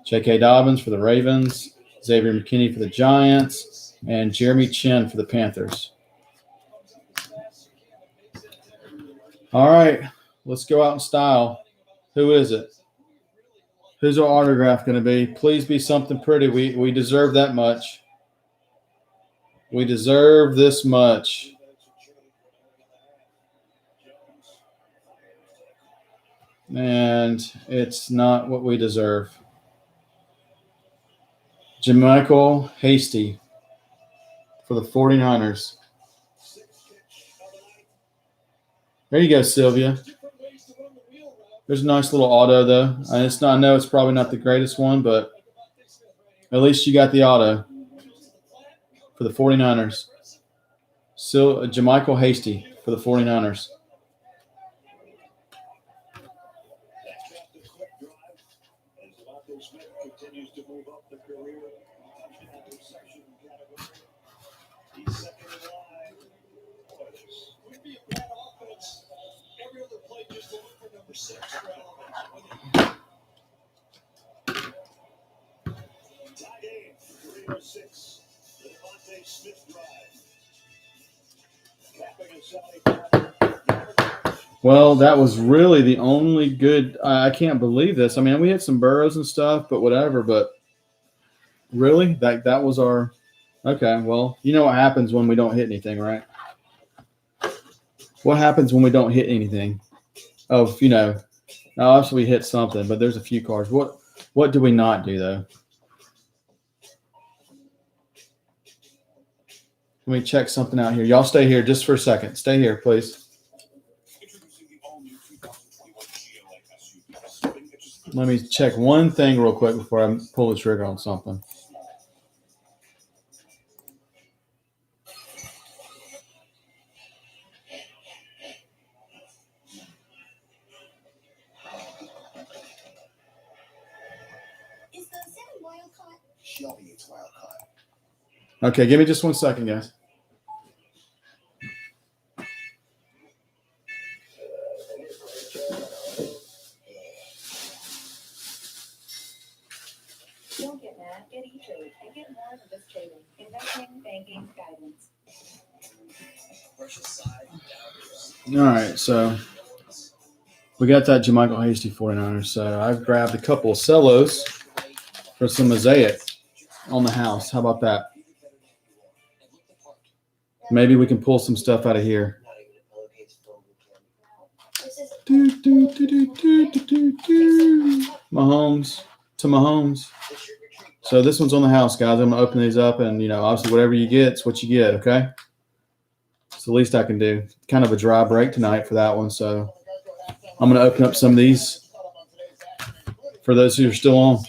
J.K. Dobbins for the Ravens. Xavier McKinney for the Giants. And Jeremy Chin for the Panthers. All right, let's go out in style. Who is it? Who's our autograph going to be? Please be something pretty. We deserve that much. We deserve this much. And it's not what we deserve. Jermichael Hasty for the 49ers. There you go, Sylvia. There's a nice little auto, though. I know it's probably not the greatest one, but at least you got the auto for the 49ers. Jermichael Hasty for the 49ers. Well, that was really the only good. I can't believe this. I mean, we had some Burrows and stuff, but whatever. But really, that was our. Okay, well, you know what happens when we don't hit anything, right? What happens when we don't hit anything? Now obviously we hit something, but there's a few cards. What do we not do, though? Let me check something out here. Y'all stay here just for a second. Stay here, please. Let me check one thing real quick before I pull the trigger on something. Is the 7 wild caught? Shelby it's wild caught. Okay, give me just 1 second, guys. Don't get mad, get E-Trade and get more than just trading. Investing, banking, guidance. All right, so we got that Jermichael Hasty 49ers. So I've grabbed a couple of cellos for some mosaic on the house. How about that? Maybe we can pull some stuff out of here. Mahomes to Mahomes. So this one's on the house, guys. I'm going to open these up, and, obviously whatever you get, it's what you get, okay? It's the least I can do. Kind of a dry break tonight for that one, so I'm going to open up some of these for those who are still on.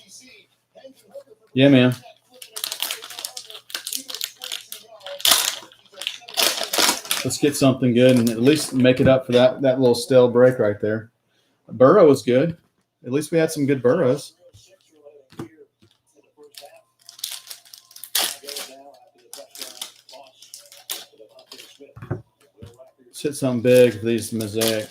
Yeah, man. Let's get something good and at least make it up for that little stale break right there. Burrow was good. At least we had some good Burrows. Let's hit something big for these mosaic.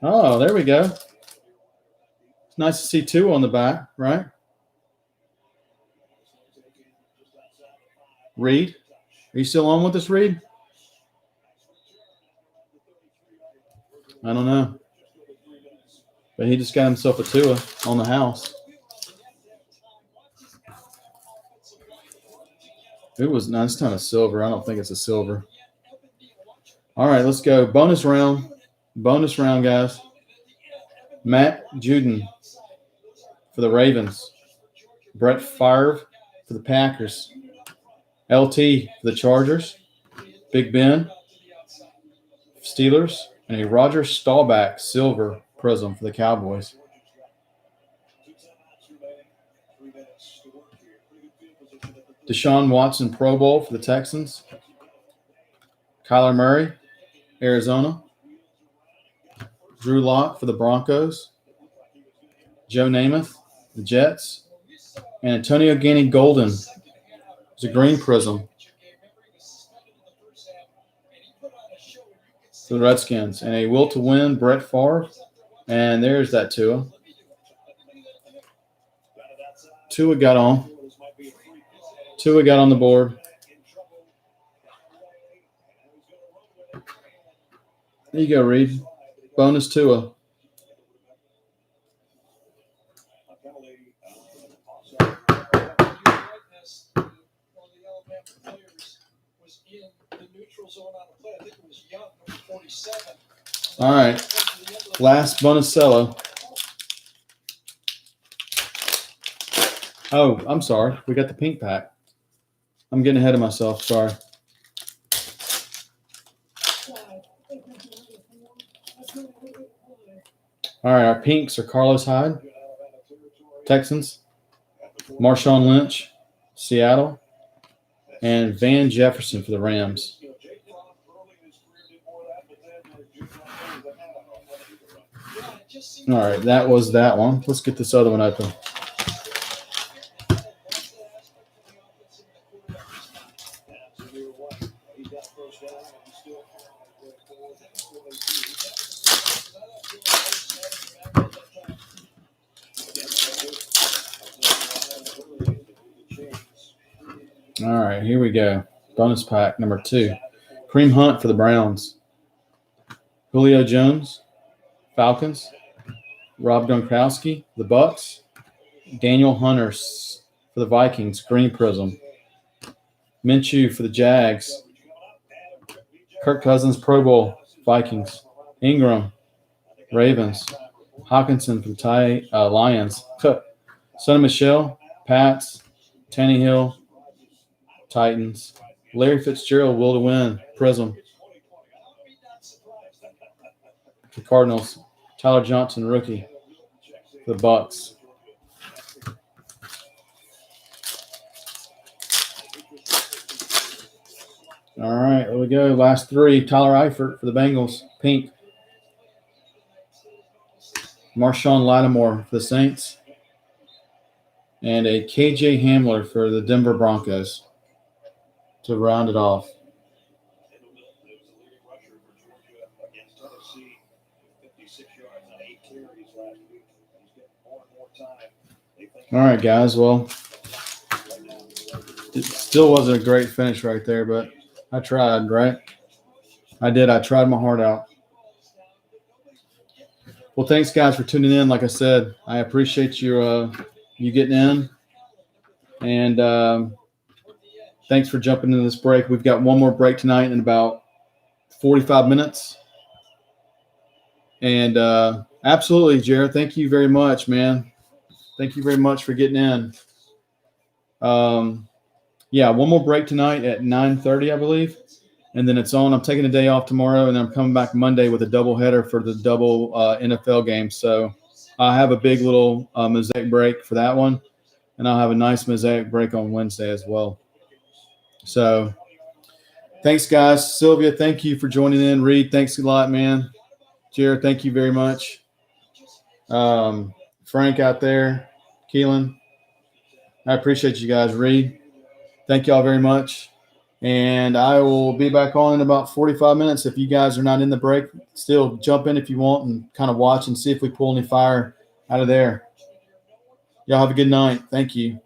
Oh, there we go. It's nice to see 2 on the back, right? Reed, are you still on with us, Reed? I don't know. But he just got himself a Tua on the house. It was nice, kind of silver. I don't think it's a silver. All right, let's go. Bonus round. Bonus round, guys. Matt Judon for the Ravens. Brett Favre for the Packers. LT for the Chargers. Big Ben, Steelers. And a Roger Staubach silver prism for the Cowboys. Deshaun Watson, Pro Bowl for the Texans. Kyler Murray, Arizona. Drew Lock for the Broncos. Joe Namath, the Jets. And Antonio Gandy Golden. It's a green prism for the Redskins. And a will to win, Brett Favre. And there's that Tua. Tua got on the board. There you go, Reed. Bonus Tua. All right. Last Monticello. Oh, I'm sorry. We got the pink pack. I'm getting ahead of myself. Sorry. All right. Our pinks are Carlos Hyde, Texans. Marshawn Lynch, Seattle. And Van Jefferson for the Rams. All right, that was that one. Let's get this other one open. All right, here we go. Bonus pack number 2. Kareem Hunt for the Browns. Julio Jones, Falcons. Rob Gronkowski, the Bucks. Daniel Hunter for the Vikings, green prism. Minshew for the Jags. Kirk Cousins, Pro Bowl, Vikings. Ingram, Ravens. Hawkinson for the Lions. Sonny Michel, Pats. Tannehill, Titans. Larry Fitzgerald, will to win, prism. The Cardinals. Tyler Johnson, rookie. The Bucks. All right, there we go. Last 3. Tyler Eifert for the Bengals, pink. Marshawn Lattimore for the Saints. And a KJ Hamler for the Denver Broncos to round it off. All right, guys. Well, it still wasn't a great finish right there, but I tried, right? I did. I tried my heart out. Well, thanks, guys, for tuning in. Like I said, I appreciate you getting in. And thanks for jumping into this break. We've got one more break tonight in about 45 minutes. And absolutely, Jared, thank you very much, man. Thank you very much for getting in. Yeah, one more break tonight at 9:30, I believe. And then it's on. I'm taking a day off tomorrow, and then I'm coming back Monday with a doubleheader for the double NFL game. So I have a big little mosaic break for that one, and I'll have a nice mosaic break on Wednesday as well. So thanks, guys. Sylvia, thank you for joining in. Reed, thanks a lot, man. Jared, thank you very much. Frank out there, Keelan, I appreciate you guys. Reed, thank you all very much. And I will be back on in about 45 minutes. If you guys are not in the break, still jump in if you want and kind of watch and see if we pull any fire out of there. Y'all have a good night. Thank you.